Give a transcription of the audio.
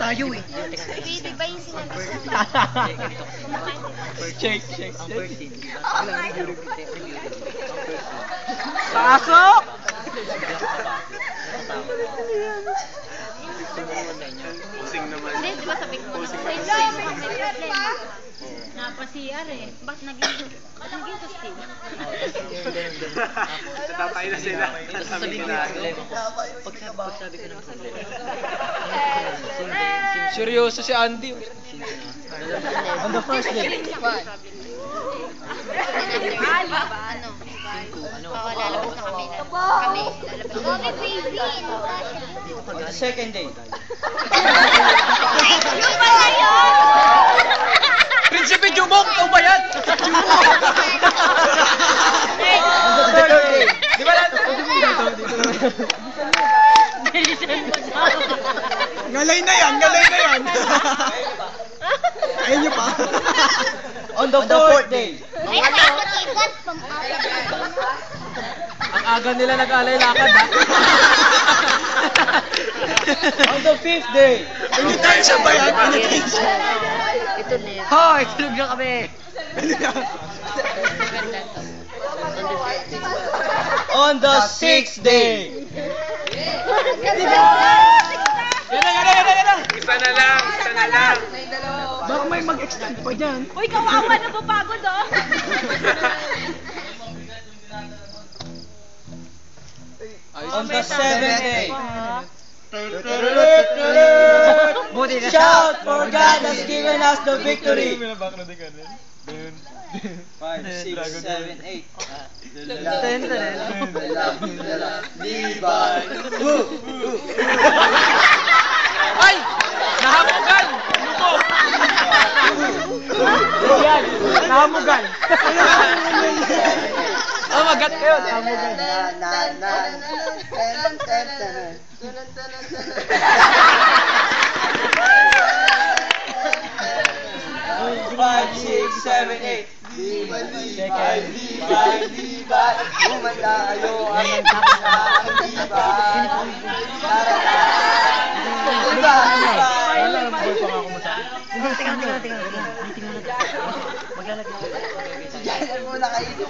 tayo eh. Baby ba yung sinabi sa Shake, shake. Ang first scene. Pasok! Pusing naman. Hindi, di ba sabi ko na sa inyo, may problema. Napasiyar eh. Bakit naging to steam? Natatay na sila. Sasabihin ko yung problema ko. Pagsabi ko ng problema. Seryoso si Andy. On the first day. Ano? Oo, lalabas na kami. Kami, lalabas na kami. On the second day. Yung pala yun! Prinsipe Jumong, ikaw ba yan? Jumong! On the third day. Di ba lang? Ngalay na yan, ngalay na yan. Ayun nyo pa. On the fourth day. Ay, nakakot-ikot. Pang-apat. Ang aga nila nag-alay-lakad ha. On the fifth day. Initensya ba yan? Initensya. Ito din. Hoy, tulog na kami. On the sixth day. Yan na. Isa na lang, isa na lang. Baka may mag-extend pa dyan. Uy, kawawa na papagod oh. On the seventh day. Buti na. Shout for God has given us the victory. 5, 6, 7, 8. Ay! Nahamugan! Lubog! Yan! Nahamugan! Oh, magat kayo! Nahamugan! Five, 6, 7, 8. Second. Umalayo ang Maglalagay. Diyan muna kayo.